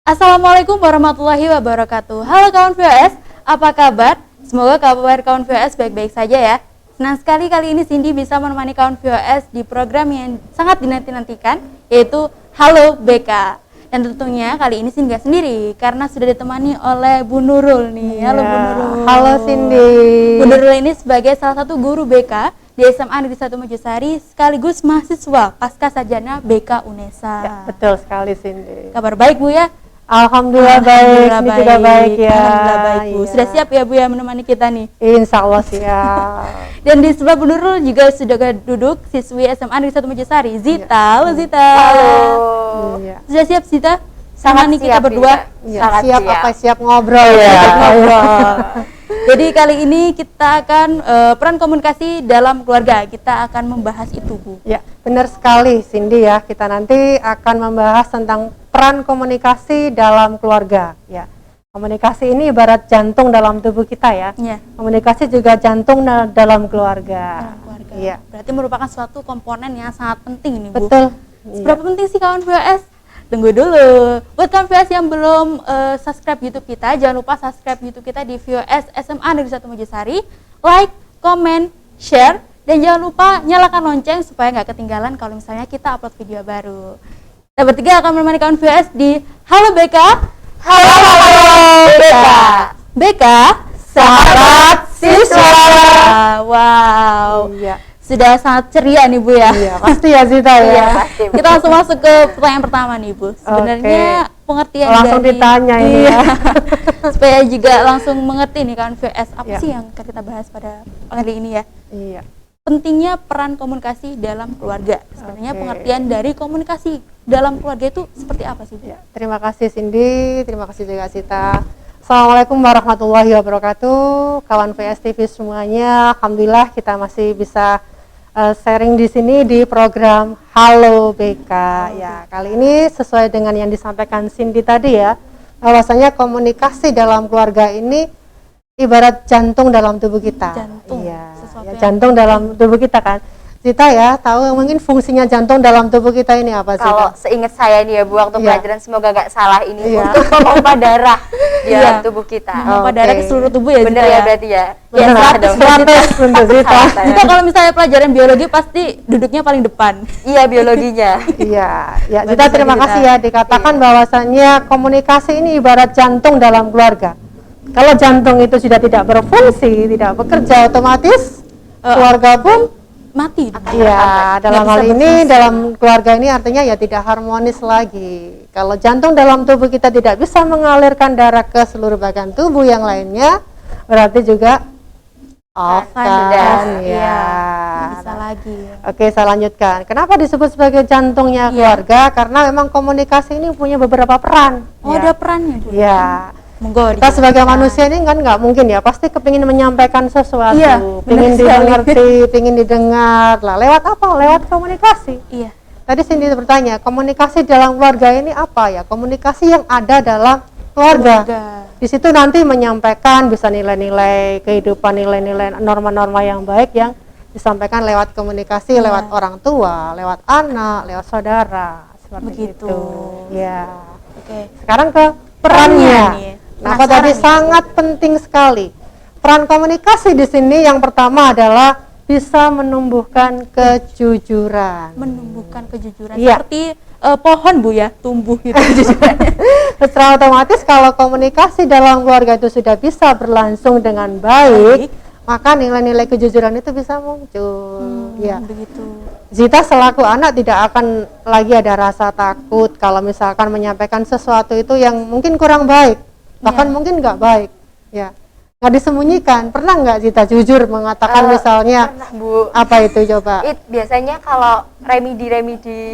Assalamualaikum warahmatullahi wabarakatuh. Halo kawan VOS, apa kabar? Semoga kabar kawan VOS baik-baik saja ya. Senang sekali kali ini Cindy bisa menemani kawan VOS di program yang sangat dinanti-nantikan, yaitu Halo BK. Dan tentunya kali ini Cindy gak sendiri, karena sudah ditemani oleh Bu Nurul nih. Halo Bu Nurul. Halo Cindy. Bu Nurul ini sebagai salah satu guru BK di SMA Negeri 1 Mojosari, sekaligus mahasiswa pasca sarjana BK UNESA. Ya, betul sekali Cindy. Kabar baik Bu ya? Alhamdulillah baik, ini juga baik ya. Alhamdulillah baik Bu. Iya. Sudah siap ya Bu ya menemani kita nih? Insya Allah siap. Dan di sebelah Bu Nurul juga sudah duduk siswi SMA Negeri 1 Mojosari, Zita. Halo Zita. Halo. Iya. Sudah siap Zita? Sangat Menemani kita siap, berdua. Ya, Sangat siap siap. apa siap ngobrol ya. Ngobrol. Jadi kali ini kita akan peran komunikasi dalam keluarga. Kita akan membahas itu Bu. Ya, benar sekali Cindy ya. Kita nanti akan membahas tentang peran komunikasi dalam keluarga. Ya, komunikasi ini ibarat jantung dalam tubuh kita ya. Ya. Komunikasi juga jantung dalam keluarga. Dalam keluarga. Iya. Berarti merupakan suatu komponen yang sangat penting nih Bu. Betul. Seberapa penting sih kawan VOS? Tunggu dulu. Buat kawan VOS yang belum subscribe YouTube kita, jangan lupa subscribe YouTube kita di VOS SMA Negeri 1 Mojosari. Like, comment, share, dan jangan lupa nyalakan lonceng supaya nggak ketinggalan kalau misalnya kita upload video baru. Kita bertiga akan menemani kawan VOS di Halo BK. Halo BK. BK, sahabat siswa. Wow. Iya. Sudah sangat ceria nih Bu ya. Iya, pasti ya Zita ya. Iya, pasti. Kita langsung masuk ke pertanyaan pertama nih Bu. Sebenarnya pengertian Langsung dari ditanya ini iya. ya. Supaya juga langsung mengerti nih kan VS apa Iya. sih yang akan kita bahas pada kali ini ya. Iya. Pentingnya peran komunikasi dalam keluarga. Sebenarnya Oke. pengertian dari komunikasi dalam keluarga itu seperti apa sih Bu? Ya, terima kasih Cindy, terima kasih juga Sita. Assalamualaikum warahmatullahi wabarakatuh, kawan VS TV semuanya. Alhamdulillah kita masih bisa sharing di sini di program Halo BK. Ya, kali ini sesuai dengan yang disampaikan Cindy tadi ya, bahwasanya komunikasi dalam keluarga ini ibarat jantung dalam tubuh kita. Jantung, Iya, sesuatu ya, yang- jantung dalam tubuh kita kan. Zita ya, tahu mungkin fungsinya jantung dalam tubuh kita ini apa sih? Kalau seingat saya nih ya Bu, waktu Iya. pelajaran semoga gak salah ini Iya. untuk memompa darah di Iya. dalam tubuh kita. Memompa Oke. darah ke seluruh tubuh ya Bener Zita ya berarti ya? Bener, salah dong. 100 untuk Zita. Salah saya. Zita kalau misalnya pelajaran biologi pasti duduknya paling depan. Iya biologinya. Iya, ya Bagus Zita lagi, terima Zita. kasih ya, dikatakan bahwasannya komunikasi ini ibarat jantung dalam keluarga. Kalau jantung itu sudah tidak berfungsi, tidak bekerja, otomatis keluarga pun Mati. iya, dalam Nggak hal bisa ini berfungsi. dalam keluarga ini artinya ya tidak harmonis lagi. Kalau jantung dalam tubuh kita tidak bisa mengalirkan darah ke seluruh bagian tubuh yang lainnya, berarti juga off Kan, kan iya. ya. Nggak bisa lagi. Ya. Oke, saya lanjutkan. Kenapa disebut sebagai jantungnya Iya. keluarga? Karena memang komunikasi ini punya beberapa peran. Oh Ya. ada perannya Bu. Ya. Monggo. Kita sebagai dijelaskan. manusia ini kan nggak mungkin ya, pasti kepingin menyampaikan sesuatu, Iya, benar pingin sekali. dimengerti, pingin didengar. Lah, lewat apa? Lewat komunikasi. Iya. Tadi Cindy bertanya, komunikasi dalam keluarga ini apa ya? Komunikasi yang ada dalam keluarga. Di situ nanti menyampaikan bisa nilai-nilai kehidupan, nilai-nilai norma-norma yang baik yang disampaikan lewat komunikasi, Iya. lewat orang tua, lewat anak, lewat saudara, seperti Begitu. itu. Ya. Oke. Sekarang ke Perannya perannya. nih. Kenapa Penasaran tadi nih. sangat penting sekali. Peran komunikasi di sini yang pertama adalah bisa menumbuhkan kejujuran. Menumbuhkan kejujuran Iya. seperti pohon Bu ya, tumbuh gitu kejujurannya. Secara otomatis kalau komunikasi dalam keluarga itu sudah bisa berlangsung dengan baik, maka nilai-nilai kejujuran itu bisa muncul. Ya. Begitu. Zita selaku anak tidak akan lagi ada rasa takut kalau misalkan menyampaikan sesuatu itu yang mungkin kurang baik, bahkan Iya. mungkin nggak baik, ya nggak disembunyikan. Pernah nggak Zita jujur mengatakan misalnya Pernah Bu. apa itu coba? Biasanya kalau remedi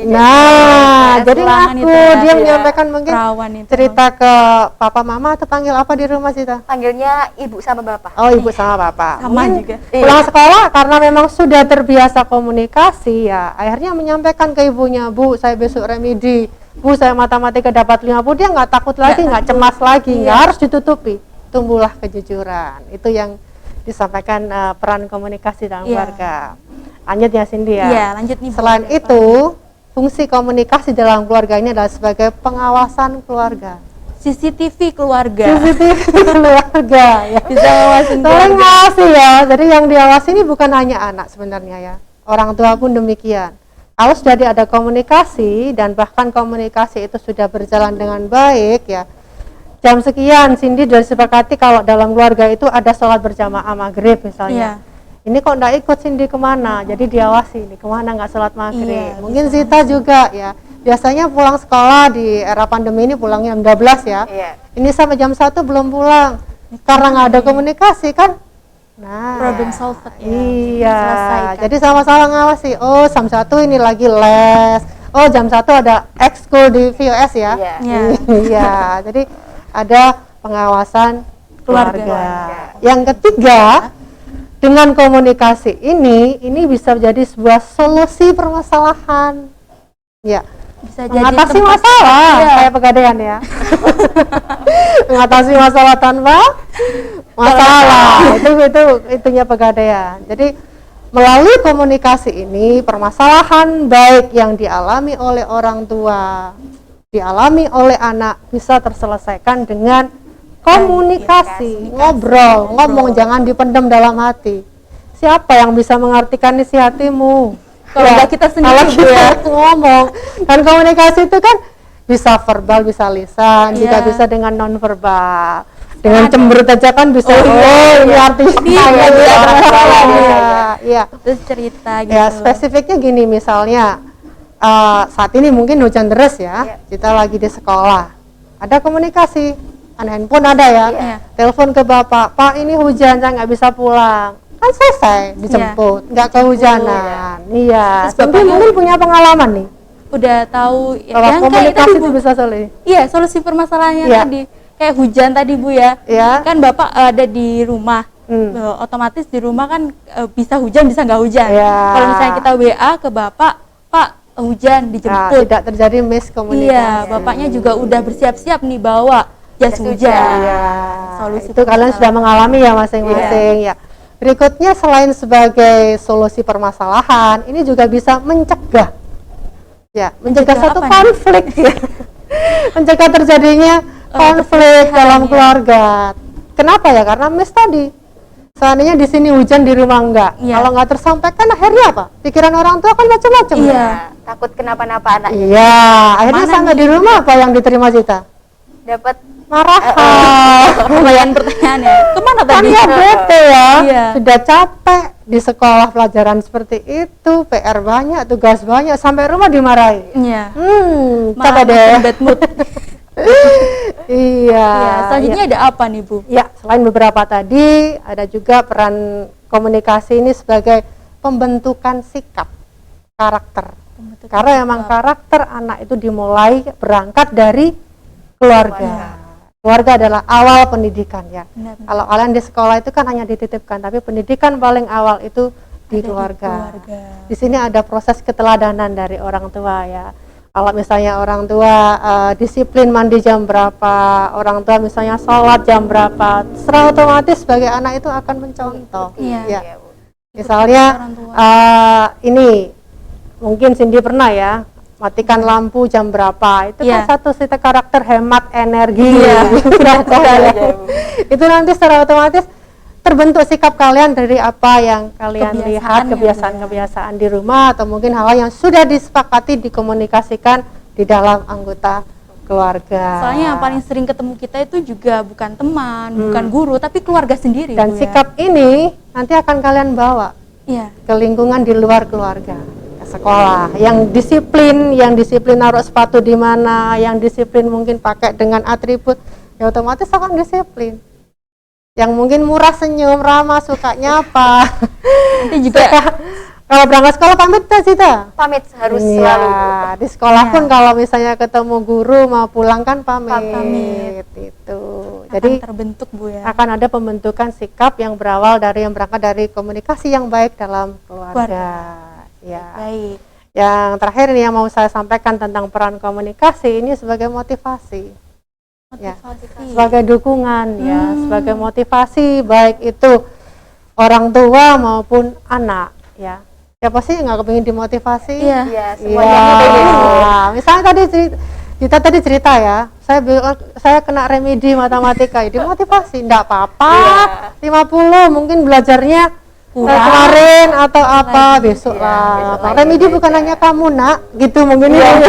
Nah, jadi ulangan ngaku itu ya. dia Iya. menyampaikan mungkin Perawan itu. cerita ke papa mama atau panggil apa di rumah Zita? panggilnya ibu sama bapak. Oh, ibu sama bapak. Sama Mungkin juga. pulang sekolah karena memang sudah terbiasa komunikasi ya, akhirnya menyampaikan ke ibunya, Bu, saya besok remedi, Bu, saya matematika dapat 50, dia nggak takut lagi, nggak cemas lagi, nggak harus ditutupi. Tumbuhlah kejujuran. Itu yang disampaikan peran komunikasi dalam Iya. keluarga. Lanjut ya Cindy ya. Iya, lanjut nih Bu. Selain Ada apa? itu, fungsi komunikasi dalam keluarga ini adalah sebagai pengawasan keluarga. CCTV keluarga. CCTV keluarga ya. Bisa ngawasin Saling keluarga. ngawasi ya. Jadi yang diawasi ini bukan hanya anak sebenarnya ya. Orang tua pun demikian. Kalau sudah ada komunikasi dan bahkan komunikasi itu sudah berjalan dengan baik ya. Jam sekian Cindy sudah disepakati kalau dalam keluarga itu ada sholat berjamaah maghrib misalnya. Ini kok enggak ikut Cindy kemana? Jadi diawasi nih kemana nggak sholat maghrib. Iya, Mungkin Zita juga ya. Biasanya pulang sekolah di era pandemi ini pulangnya jam 12 ya. Iya. Ini sampai jam 1 belum pulang. Karena nggak ada komunikasi kan. Nah, Problem solved ya. iya. Selesaikan. Jadi sama-sama ngawasi. Oh, jam 1 ini lagi les. Oh, jam 1 ada ekskul di VOS ya. Iya. Iya. Iya. Jadi ada pengawasan keluarga. Keluarga. Yang ketiga, dengan komunikasi ini bisa menjadi sebuah solusi permasalahan. Ya, Bisa jadi mengatasi tempat- masalah Iya. kayak pegadaian ya. Mengatasi masalah tanpa masalah. itu itunya pegadaian. Jadi melalui komunikasi ini permasalahan baik yang dialami oleh orang tua, dialami oleh anak bisa terselesaikan dengan komunikasi, ngobrol, ngomong, jangan dipendam dalam hati. Siapa yang bisa mengartikan isi hatimu? Kalau nggak kita sendiri, kalau Bu, kita ya. ngomong. Dan komunikasi itu kan bisa verbal, bisa lisan, juga Iya. bisa dengan non verbal. Dengan cemberut aja kan bisa. Ini artinya Iya, saya iya, ya. iya. Iya. Terus cerita gitu. Ya, spesifiknya gini misalnya saat ini mungkin hujan deras ya, kita lagi di sekolah, ada komunikasi, handphone ada ya, Iya. telepon ke bapak, Pak ini hujan saya nggak bisa pulang, kan selesai dijemput, nggak kehujanan, iya. Terus Tapi bapaknya- mungkin punya pengalaman nih, Udah tahu ya, kalau yang kayak komunikasi tadi itu Bu. bisa sulit, Iya, solusi permasalahannya Iya. tadi kayak hujan tadi Bu ya. ya. Kan Bapak ada di rumah. Otomatis di rumah kan bisa hujan bisa nggak hujan. Iya. Kalau misalnya kita WA ke Bapak, Pak hujan Nah, dijemput. tidak terjadi miskomunikasi. Iya, bapaknya juga udah bersiap-siap nih bawa jas hujan. Iya. Solusi Itu kalian sudah mengalami ya masing-masing ya. Berikutnya selain sebagai solusi permasalahan, ini juga bisa mencegah. Ya, mencegah Mencegah satu apa nih? konflik ya. Mencegah terjadinya konflik perselisihan, dalam ya. keluarga. Kenapa ya? Karena mis tadi. Seandainya di sini hujan di rumah enggak. Iya. Kalau nggak tersampaikan akhirnya apa? Pikiran orang tua kan macam-macam. Iya. ya. Takut kenapa-napa anaknya. Iya, akhirnya Mana sampai di rumah apa yang diterima Cita? Dapat Marahan. Lumayan pertanyaannya. Kemana Kan tadi? ya bete ya, Iya. sudah capek di sekolah pelajaran seperti itu, PR banyak, tugas banyak, sampai rumah dimarahi. Iya. Capek deh. Bad mood. Iya. Iya, selanjutnya ada apa nih Bu? Ya, selain beberapa tadi, ada juga peran komunikasi ini sebagai pembentukan sikap, karakter. Karena memang karakter anak itu dimulai berangkat dari keluarga. Keluarga adalah awal pendidikan ya. Benar. Kalau kalian di sekolah itu kan hanya dititipkan, tapi pendidikan paling awal itu di Ada di keluarga. keluarga. Di sini ada proses keteladanan dari orang tua ya. Kalau misalnya orang tua disiplin mandi jam berapa, orang tua misalnya sholat jam berapa, secara otomatis sebagai anak itu akan mencontoh. Iya. Ya. ya, Bu. Misalnya orang tua. ini mungkin Cindy pernah ya matikan lampu jam berapa, itu Iya. kan satu sisi karakter hemat energi. Iya. Berapa ya? Iya, Bu. Itu nanti secara otomatis terbentuk sikap kalian dari apa yang kalian Kebiasaan lihat, ya, kebiasaan-kebiasaan di rumah atau mungkin hal yang sudah disepakati dikomunikasikan di dalam anggota keluarga. Soalnya yang paling sering ketemu kita itu juga bukan teman, bukan guru, tapi keluarga sendiri. dan Bu, ya. sikap ini nanti akan kalian bawa Iya. ke lingkungan di luar keluarga, ke sekolah. Yang disiplin naruh sepatu di mana, yang disiplin mungkin pakai dengan atribut, ya otomatis akan disiplin. Yang mungkin murah, senyum, ramah, sukanya apa. Nanti juga Kalau berangkat sekolah pamit tak Cita? Pamit harus Iya, selalu, Bu. di sekolah Iya. pun kalau misalnya ketemu guru mau pulang kan pamit. Pamit. Itu. akan Jadi terbentuk Bu ya. akan ada pembentukan sikap yang berawal dari yang berangkat dari komunikasi yang baik dalam keluarga. Ya. Baik. Yang terakhir ini yang mau saya sampaikan tentang peran komunikasi ini sebagai motivasi. Ya, Motivasi. sebagai dukungan ya, sebagai motivasi baik itu orang tua maupun anak ya. Siapa sih yang nggak kepingin dimotivasi? Iya. Iya, Iya. semuanya pengen. Misalnya tadi kita tadi cerita ya, saya kena remedi matematika, itu motivasi, enggak apa-apa. 50 mungkin belajarnya kemarin atau apa besok lah. Remedi bukan hanya kamu nak, gitu mungkin ya.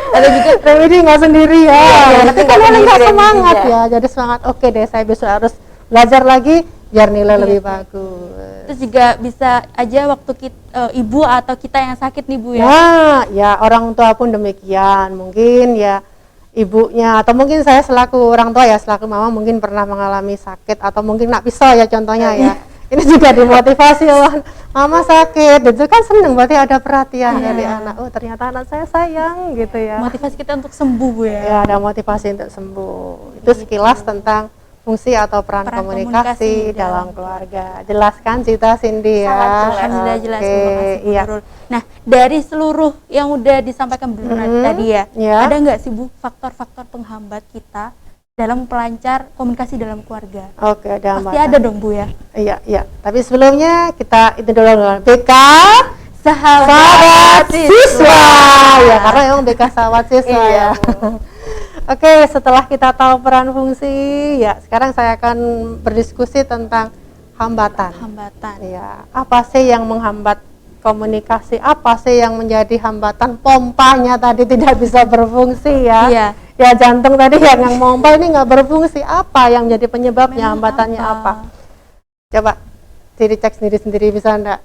Ada juga remedi nggak sendiri ya. Tapi kalian nggak semangat ya, jadi semangat. Oke deh, saya besok harus belajar lagi biar nilai lebih bagus. Terus juga bisa aja waktu ibu atau kita yang sakit nih Bu ya. Ya orang tua pun demikian. Mungkin ya ibunya atau mungkin saya selaku orang tua ya, selaku mama mungkin pernah mengalami sakit atau mungkin nak pisau ya contohnya ya. Ini juga dimotivasi oleh mama sakit, itu kan seneng berarti ada perhatian dari anak. Oh ternyata anak saya sayang gitu ya. Motivasi kita untuk sembuh Bu ya. Ya ada motivasi untuk sembuh. Itu sekilas tentang fungsi atau peran komunikasi dalam keluarga. Jelaskan Cita Cindy ya. Sudah jelas. Terima kasih Bu Nurul. Nah dari seluruh yang udah disampaikan Bu Nurul tadi ya, ada nggak sih Bu faktor-faktor penghambat kita dalam pelancar komunikasi dalam keluarga? Oke, ada pasti ada dong Bu ya. Iya. Tapi sebelumnya kita itu dulu BK Sahabat Siswa. Ya, karena emang BK Sahabat Siswa ya. Oke, setelah kita tahu peran fungsi, ya sekarang saya akan berdiskusi tentang hambatan. Ya, apa sih yang menghambat komunikasi? Apa sih yang menjadi hambatan? Pompanya tadi tidak bisa berfungsi ya. Iya. Ya jantung tadi yang mompa ini nggak berfungsi. Apa yang jadi penyebabnya? Hambatannya apa? Coba dicek sendiri bisa enggak?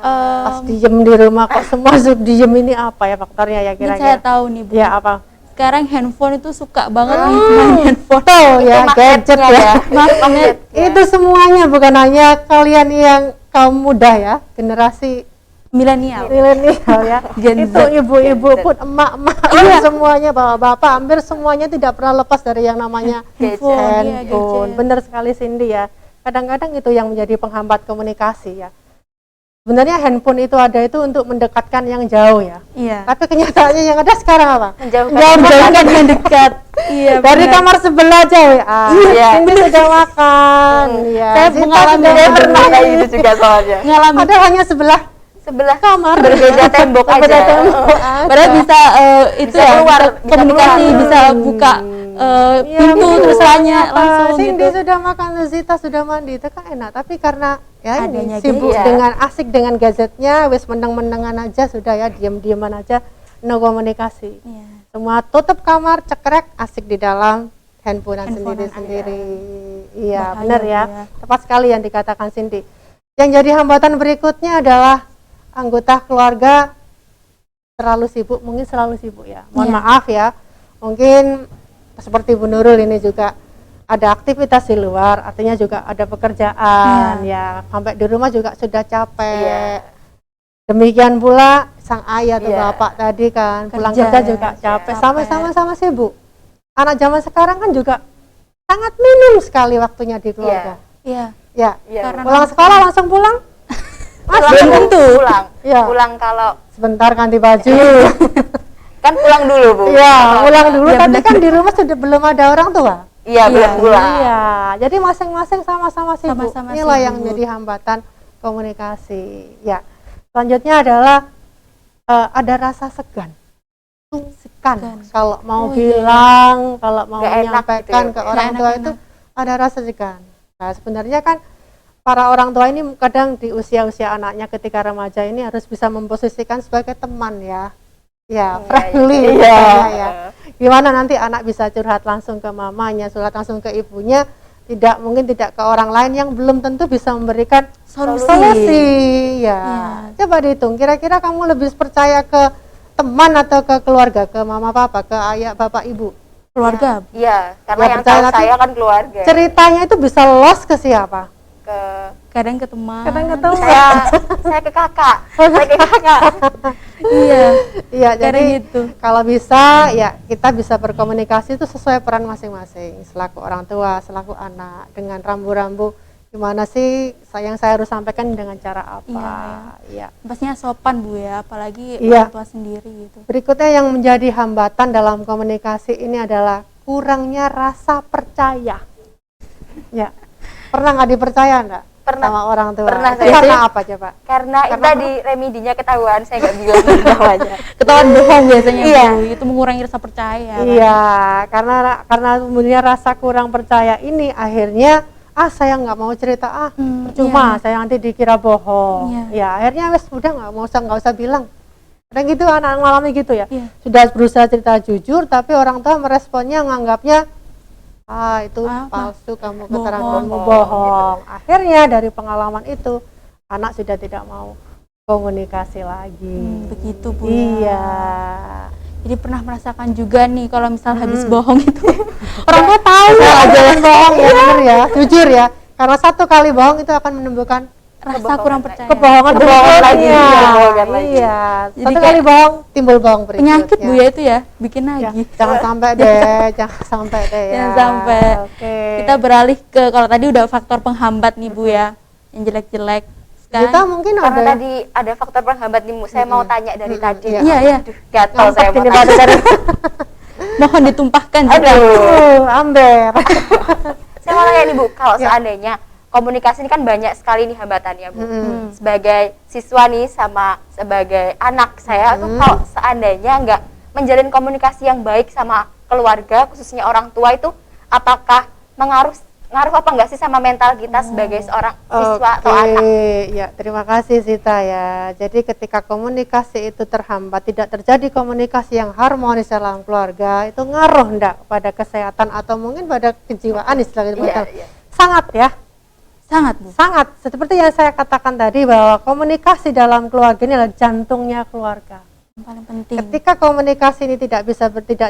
Pas diem di rumah kok semua diem, ini apa ya faktornya ya kira-kira? Ini saya tahu nih Bu. Ya apa? Sekarang handphone itu suka banget nih main handphone. Ya gadget ya. Magnet. Itu semuanya, bukan hanya kalian yang kaum muda ya, generasi milenial ya. Itu ibu-ibu pun, emak-emak, semuanya, bapak-bapak, hampir semuanya tidak pernah lepas dari yang namanya handphone. Benar sekali Cindy ya. Kadang-kadang itu yang menjadi penghambat komunikasi ya. Sebenarnya handphone itu ada itu untuk mendekatkan yang jauh ya. Iya. Tapi kenyataannya yang ada sekarang apa? Menjauhkan yang dekat. Iya. Dari kamar sebelah aja WA. Iya. Ini sudah makan. Iya. Saya mengalami pernah kayak gitu juga soalnya. Padahal hanya sebelah kamar, berbeda tembok aja. Padahal bisa itu ya, keluar, komunikasi, bisa buka pintu terus tanya langsung Cindy gitu. sudah makan, Zita sudah mandi, itu kan enak. Tapi karena ya adanya sibuk gadget. dengan asik dengan gadgetnya, wis meneng-menengan aja sudah ya, diam-diaman aja, no komunikasi. Iya. Semua tutup kamar, cekrek, asik di dalam handphonean sendiri-sendiri. Iya, benar ya. Tepat sekali yang dikatakan Cindy. Yang jadi hambatan berikutnya adalah anggota keluarga terlalu sibuk, mungkin selalu sibuk ya. Mohon maaf ya, mungkin seperti Bu Nurul ini juga ada aktivitas di luar, artinya juga ada pekerjaan ya, sampai di rumah juga sudah capek. Demikian pula sang ayah atau bapak tadi kan, pulang kerja juga capek, sama-sama sibuk. Anak zaman sekarang kan juga sangat minim sekali waktunya di keluarga. Iya. Ya, Karena pulang sekolah langsung pulang. Belum tentu. Ya. Pulang kalau Sebentar ganti baju. kan pulang dulu Bu. Iya, pulang dulu. Tapi kan di rumah sudah belum ada orang tua. Iya, belum pulang. Iya, jadi masing-masing sama-sama sibuk. Inilah yang menjadi hambatan komunikasi. Ya, selanjutnya adalah ada rasa segan. Kalau mau bilang, kalau mau menyampaikan ke orang tua itu ada rasa segan. Nah, sebenarnya kan para orang tua ini kadang di usia-usia anaknya ketika remaja ini harus bisa memposisikan sebagai teman ya. Ya, friendly ya. Gimana nanti anak bisa curhat langsung ke mamanya, curhat langsung ke ibunya, mungkin tidak ke orang lain yang belum tentu bisa memberikan solusi. Ya. Coba dihitung, kira-kira kamu lebih percaya ke teman atau ke keluarga, ke mama papa, ke ayah bapak ibu? Keluarga. Iya, karena yang tahu saya kan keluarga. Ceritanya itu bisa loss ke siapa? Kadang ke teman. Saya ke kakak. Iya, jadi gitu. Kalau bisa ya kita bisa berkomunikasi itu sesuai peran masing-masing, selaku orang tua, selaku anak, dengan rambu-rambu gimana sih yang saya harus sampaikan dengan cara apa. Iya. Pastinya sopan Bu ya, apalagi orang tua sendiri gitu. Berikutnya yang menjadi hambatan dalam komunikasi ini adalah kurangnya rasa percaya. Ya. Pernah nggak dipercaya enggak? Pernah. sama orang tua. Pernah Itu saya. karena apa coba? Karena itu Karena tadi remedinya ketahuan, saya nggak bilang namanya. Ketahuan bohong biasanya Iya. Bu, itu mengurangi rasa percaya kan? Iya, karena kemudian rasa kurang percaya ini akhirnya saya nggak mau cerita percuma, iya. saya nanti dikira bohong. Iya. Ya akhirnya wes udah nggak usah bilang. Kadang gitu anak ngalami gitu ya. Iya. Sudah berusaha cerita jujur tapi orang tua meresponnya nganggapnya itu palsu, kamu keterangan kamu bohong. Akhirnya dari pengalaman itu anak sudah tidak mau komunikasi lagi. Begitu Bu. Iya. Jadi pernah merasakan juga nih kalau misal habis bohong itu orang tua tahu Jangan bohong ya, bener ya, jujur ya. Karena satu kali bohong itu akan menimbulkan rasa kurang percaya. kebohongan lagi, berikutnya. kebohongan lagi. Iya. Jadi Satu kayak kali bohong timbul bohong berikutnya. Penyakit Bu ya itu ya, bikin Ya, lagi. jangan sampai deh, jangan sampai deh ya. Jangan sampai. Oke. Kita beralih ke kalau tadi udah faktor penghambat nih Bu ya, yang jelek-jelek. Kita Sekarang mungkin Karena ada tadi ada faktor penghambat nih, Bu. Saya mau tanya dari tadi. Iya. iya. Aduh, gatal saya mau ini tanya. dari Mohon ditumpahkan juga. amber. Saya mau tanya nih Bu, kalau seandainya komunikasi ini kan banyak sekali nih hambatannya Bu. Sebagai siswa nih sama sebagai anak saya tuh kalau seandainya nggak menjalin komunikasi yang baik sama keluarga, khususnya orang tua itu, apakah ngaruh apa enggak sih sama mental kita sebagai seorang siswa atau anak? Ya, terima kasih Sita ya. Jadi ketika komunikasi itu terhambat, tidak terjadi komunikasi yang harmonis dalam keluarga, itu ngaruh enggak pada kesehatan atau mungkin pada kejiwaan istilahnya mental? Iya. Sangat ya. Sangat Bu. Sangat. Seperti yang saya katakan tadi bahwa komunikasi dalam keluarga ini adalah jantungnya keluarga. Yang paling penting. Ketika komunikasi ini tidak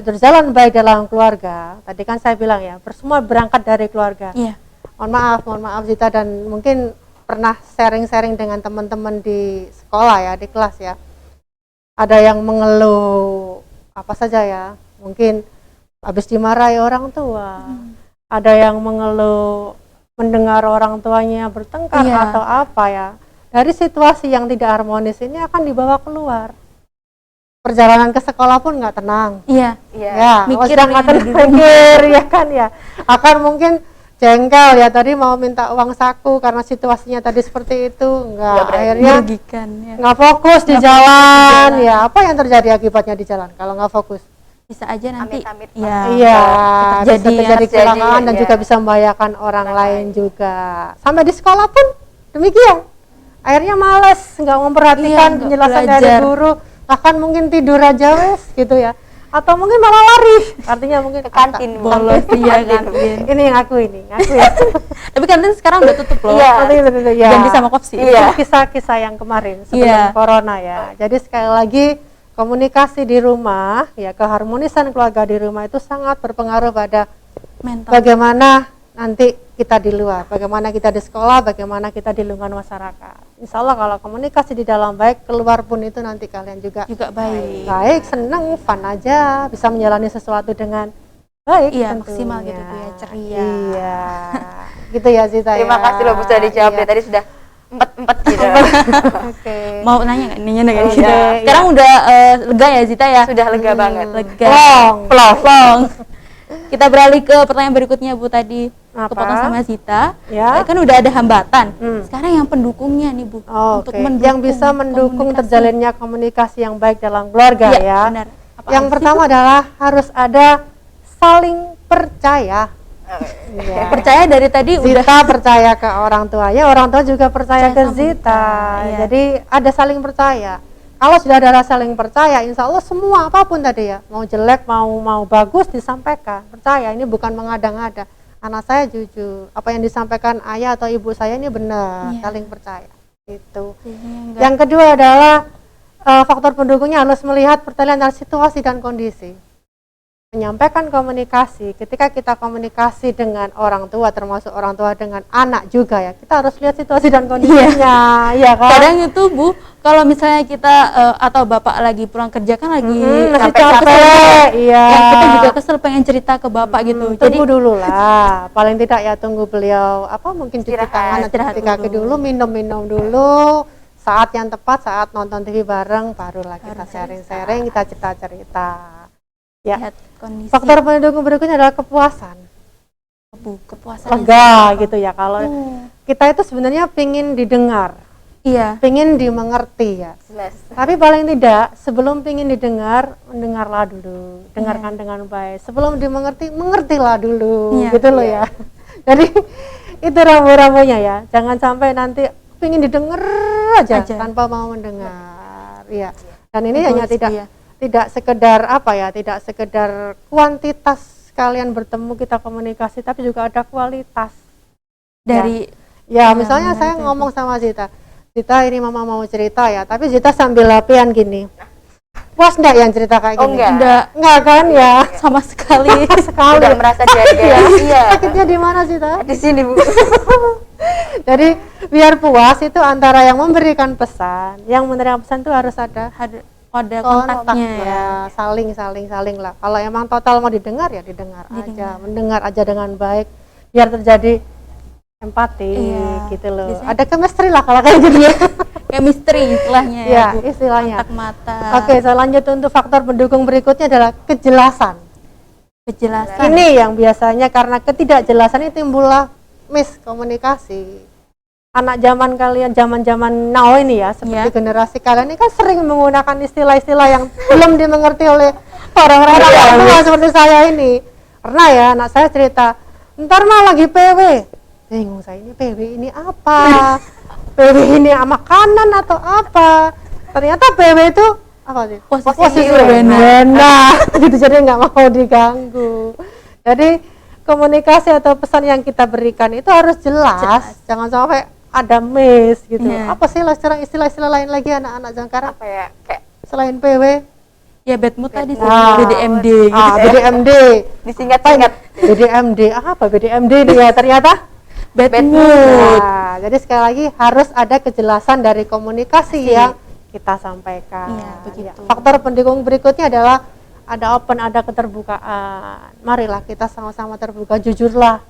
berjalan baik dalam keluarga, tadi kan saya bilang ya, semua berangkat dari keluarga. Iya. Mohon maaf Zita, dan mungkin pernah sharing-sharing dengan teman-teman di sekolah ya, di kelas ya. Ada yang mengeluh apa saja ya, mungkin habis dimarahi orang tua. Ada yang mengeluh mendengar orang tuanya bertengkar atau apa ya. Dari situasi yang tidak harmonis ini akan dibawa keluar. Perjalanan ke sekolah pun nggak tenang. Iya. Ya, Mikir nggak tenang, mikir ya kan ya. Akan mungkin jengkel ya, tadi mau minta uang saku karena situasinya tadi seperti itu, nggak, akhirnya Merugikan ya. nggak fokus di jalan. Ya, apa yang terjadi akibatnya di jalan kalau nggak fokus? Bisa aja nanti Amit-amit. ya. Iya, bisa terjadi terjadi kecelakaan dan iya. juga bisa membahayakan orang lain juga. Sampai di sekolah pun demikian. Akhirnya malas, nggak memperhatikan Iya, nggak penjelasan dari belajar. guru, bahkan mungkin tidur aja wes gitu ya. Atau mungkin malah lari. Artinya mungkin Ke kantin, Bu. bolos iya kantin. Ini yang aku ya. Tapi kantin sekarang udah tutup loh. Iya. Ya. Ganti sama kopsi. Itu kisah-kisah yang kemarin sebelum Iya. corona ya. Jadi sekali lagi komunikasi di rumah ya, keharmonisan keluarga di rumah itu sangat berpengaruh pada Mental. bagaimana nanti kita di luar, bagaimana kita di sekolah, bagaimana kita di lingkungan masyarakat. Insya Allah kalau komunikasi di dalam baik, keluar pun itu nanti kalian juga baik. baik, seneng, fun aja, bisa menjalani sesuatu dengan baik. Iya, tentunya. maksimal gitu Bu ya, ceria. Iya, gitu ya Zita. Terima ya. kasih loh Bu, sudah dijawab Iya. dari tadi sudah empet gitu. Oke. Mau nanya nggak? Nanya nggak? Oke, iya. Sekarang udah lega ya Zita ya? Sudah lega banget. Lega. Plong. Kita beralih ke pertanyaan berikutnya Bu tadi. Apa? Kepotong sama Zita. Ya. Kan udah ada hambatan. Hmm. Sekarang yang pendukungnya nih Bu. Oke. Yang bisa mendukung terjalinnya komunikasi yang baik dalam keluarga Iya, ya. benar. Apa Yang aja sih, pertama adalah harus ada saling percaya. Ya. Percaya dari tadi udah Zita percaya ke orang tuanya, orang tua juga percaya ke Percaya sama Zita. Zita, iya. Jadi ada saling percaya. Kalau sudah ada rasa saling percaya, insya Allah semua apapun tadi ya, mau jelek, mau bagus disampaikan. Percaya, ini bukan mengada-ngada. Anak saya jujur, apa yang disampaikan ayah atau ibu saya ini benar, Iya. saling percaya. Itu. Enggak. Yang kedua adalah faktor pendukungnya harus melihat pertalian antara situasi dan kondisi. Menyampaikan komunikasi, ketika kita komunikasi dengan orang tua, termasuk orang tua dengan anak juga ya, kita harus lihat situasi dan kondisinya, ya kan? Kadang itu Bu, kalau misalnya kita atau bapak lagi pulang kerja kan lagi masih capek, capek, iya. yang kita juga kesel pengen cerita ke bapak gitu. Jadi Tunggu dulu lah, paling tidak ya tunggu beliau mungkin cuci tangan, istirahat cuci kaki dulu, minum dulu. Saat yang tepat, saat nonton TV bareng, barulah kita sharing-sharing, kita cerita-cerita. Ya. lihat kondisi Faktor pendukung berikutnya adalah kepuasan. Bu, kepuasan Lega gitu ya, kalau kita itu sebenarnya pingin didengar, Iya. pingin dimengerti ya. Jelas. Tapi paling tidak sebelum pingin didengar, mendengarlah dulu, dengarkan dengan baik. Sebelum dimengerti, mengertilah dulu, Iya. gitu loh ya. Jadi itu rambu-rambunya ya. Jangan sampai nanti pingin didengar aja tanpa mau mendengar. Iya. Dan ini hanya tidak sekedar apa ya, tidak sekedar kuantitas kalian bertemu kita komunikasi, tapi juga ada kualitas Dari ya misalnya saya ngomong sama Zita, ini mama mau cerita ya, tapi Zita sambil lapian gini, puas enggak yang cerita kayak Oh, gini? enggak Kan ya. sama sekali. Sekali Udah merasa dihargai. Iya. sakitnya di mana Zita? Di sini, Bu. Jadi biar puas itu antara yang memberikan pesan, yang menerima pesan itu harus ada Ada kontaknya ya. ya, saling lah. Kalau emang total mau didengar ya didengar aja, mendengar aja dengan baik, biar terjadi empati gitu loh. Biasanya ada chemistry lah kalau kayak gitu ya. Chemistry istilahnya ya, Ya, Bu. istilahnya. Kontak mata. Oke, saya lanjut untuk faktor pendukung berikutnya adalah kejelasan. Kejelasan. Ini yang biasanya karena ketidakjelasan ini timbullah miskomunikasi. Anak zaman kalian, zaman now ini ya, seperti generasi kalian ini kan sering menggunakan istilah-istilah yang belum dimengerti oleh orang-orang tua seperti saya ini. Pernah ya anak saya cerita, ntar mah lagi PW. Bingung saya, ini PW ini apa? PW ini makanan atau apa? Ternyata PW itu apa sih? Posisi wena. Gitu, jadi nggak mau diganggu. Jadi komunikasi atau pesan yang kita berikan itu harus jelas. Jangan sampai ada miss gitu. Apa sih istilah-istilah lain lagi anak-anak sekarang? Apa ya? Kayak Selain PW? Ya bad mood tadi sih. Ah. BDMD. BDMD. disingkat-singkat. BDMD apa BDMD dia ternyata? Bad Bad mood. Nah, jadi sekali lagi harus ada kejelasan dari komunikasi yang kita sampaikan. Iya, begitu. Faktor pendukung berikutnya adalah ada open, ada keterbukaan. Marilah kita sama-sama terbuka, jujurlah.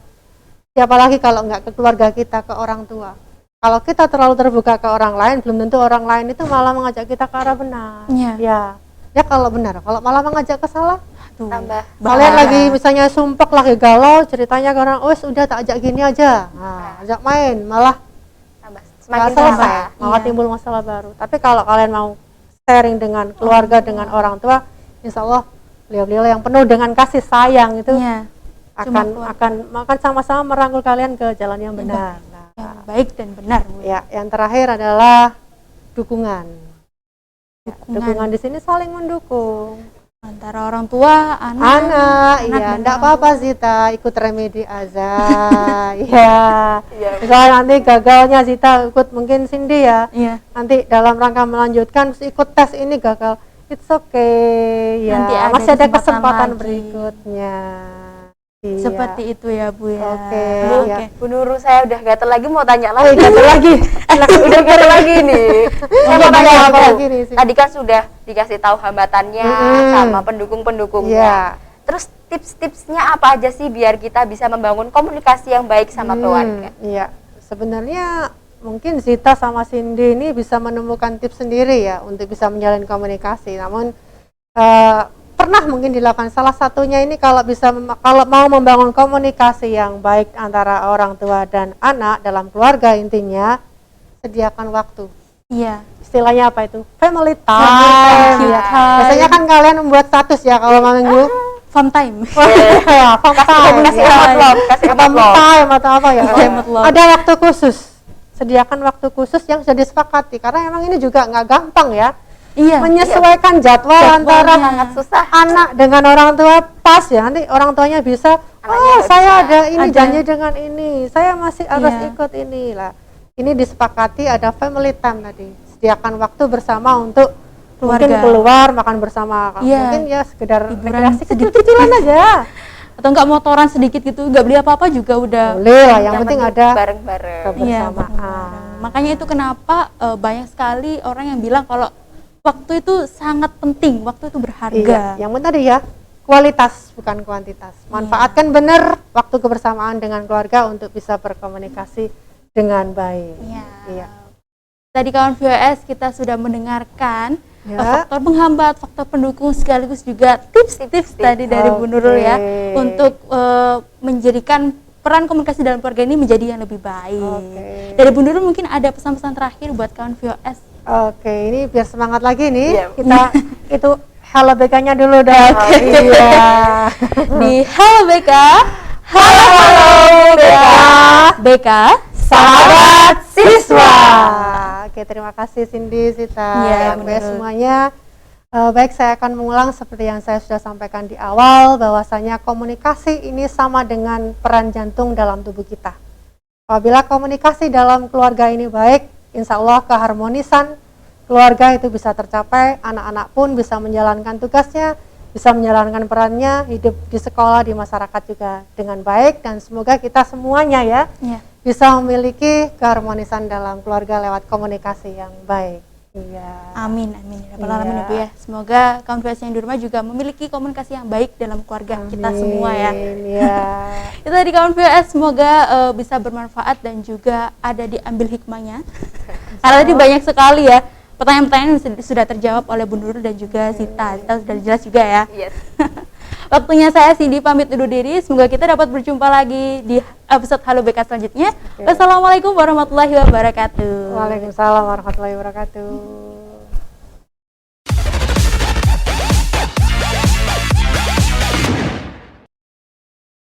Siapa lagi kalau enggak ke keluarga kita, ke orang tua. Kalau kita terlalu terbuka ke orang lain, belum tentu orang lain itu malah mengajak kita ke arah benar. Iya. Ya kalau benar, kalau malah mengajak ke salah, Tambah. kalian lagi misalnya sumpek lagi galau, ceritanya ke orang, "Wes udah tak ajak gini aja." Nah, ajak main, malah Tambah. nggak Semakin selesai, tambah. malah timbul masalah baru. Tapi kalau kalian mau sharing dengan keluarga, dengan orang tua, insya Allah beliau-beliau yang penuh dengan kasih sayang itu akan sama-sama merangkul kalian ke jalan yang benar. Yang baik dan benar, Bu. Ya, yang terakhir adalah dukungan. Dukungan di sini saling mendukung antara orang tua, anak iya, dan enggak orang apa-apa Zita ikut remedi aja. Iya. Misalnya nanti gagalnya Zita ikut mungkin Cindy ya. Iya. Nanti dalam rangka melanjutkan ikut tes ini gagal, it's okay ya. Nanti ada masih ada kesempatan kesempatan lagi. berikutnya. Iya. Seperti itu ya, Bu ya. Oke, Bu, ya. Bu Nurul saya udah gatel lagi mau tanya lagi. Gatel lagi. Udah gatel lagi nih. Saya mau tanya apa Bu. lagi nih sih? Tadi kan sudah dikasih tahu hambatannya sama pendukung-pendukungnya. Iya. Terus tips-tipsnya apa aja sih biar kita bisa membangun komunikasi yang baik sama keluarga? Iya, sebenarnya mungkin Zita sama Cindy ini bisa menemukan tips sendiri ya untuk bisa menjalin komunikasi. Namun pernah mungkin dilakukan salah satunya ini kalau mau membangun komunikasi yang baik antara orang tua dan anak dalam keluarga, intinya sediakan waktu. Iya. Istilahnya apa itu? Family time. Family Ya. time. Biasanya kan kalian membuat status ya kalau malam minggu. Fun time. Ya, fun time. Kasih Ya. emot love, kasih emot Fun love. time atau apa ya? Emot love. Ada waktu khusus. Sediakan waktu khusus yang sudah disepakati karena emang ini juga nggak gampang ya. Iya. Menyesuaikan jadwal antara sangat susah. anak dengan orang tua pas ya, nanti orang tuanya bisa Anaknya nggak saya bisa. ada ini Ada. janji dengan ini, saya masih harus Iya. ikut ini lah. Ini disepakati ada family time tadi, sediakan waktu bersama untuk mungkin Keluarga. keluar makan bersama. Iya. Mungkin ya sekedar Hiburan rekreasi sedikit. kecil-kecilan aja. Atau enggak motoran sedikit gitu, enggak beli apa-apa juga udah. Boleh lah, yang penting ada bareng-bareng. Iya, kebersamaan. bareng-bareng. Makanya itu kenapa banyak sekali orang yang bilang kalau waktu itu sangat penting, waktu itu berharga. Iya, yang penting tadi ya kualitas bukan kuantitas. Manfaatkan benar waktu kebersamaan dengan keluarga untuk bisa berkomunikasi dengan baik. Iya. Iya. Tadi kawan VOS kita sudah mendengarkan Ya. faktor penghambat, faktor pendukung sekaligus juga tips-tips tadi dari Bu Nurul ya Oke. untuk menjadikan peran komunikasi dalam keluarga ini menjadi yang lebih baik. Oke. Dari Bu Nurul mungkin ada pesan-pesan terakhir buat kawan VOS. Oke, ini biar semangat lagi nih. Iya. Kita itu halo BK-nya dulu dah. Iya. Di Halo BK, Halo BK, BK, sahabat siswa. Oke, terima kasih Cindy, Sita, Iya, MPS benar. semuanya. Baik, saya akan mengulang seperti yang saya sudah sampaikan di awal, bahwasanya komunikasi ini sama dengan peran jantung dalam tubuh kita. Apabila komunikasi dalam keluarga ini baik, insya Allah keharmonisan keluarga itu bisa tercapai, anak-anak pun bisa menjalankan tugasnya, bisa menjalankan perannya, hidup di sekolah, di masyarakat juga dengan baik, dan semoga kita semuanya ya Ya. bisa memiliki keharmonisan dalam keluarga lewat komunikasi yang baik. Iya. Amin, amin. Ya Rabbal Iya. alamin ya Bu ya. Semoga kawan VOS yang di rumah juga memiliki komunikasi yang baik dalam keluarga kita semua ya. Iya. Itu tadi kawan VOS, semoga bisa bermanfaat dan juga ada diambil hikmahnya. Karena tadi banyak sekali ya pertanyaan-pertanyaan yang sudah terjawab oleh Bu Nurul dan juga Sita. Sita sudah jelas juga ya. Yes. Waktunya saya Cindy pamit undur diri. Semoga kita dapat berjumpa lagi di episode Halo BK selanjutnya. Wassalamualaikum warahmatullahi wabarakatuh. Waalaikumsalam warahmatullahi wabarakatuh.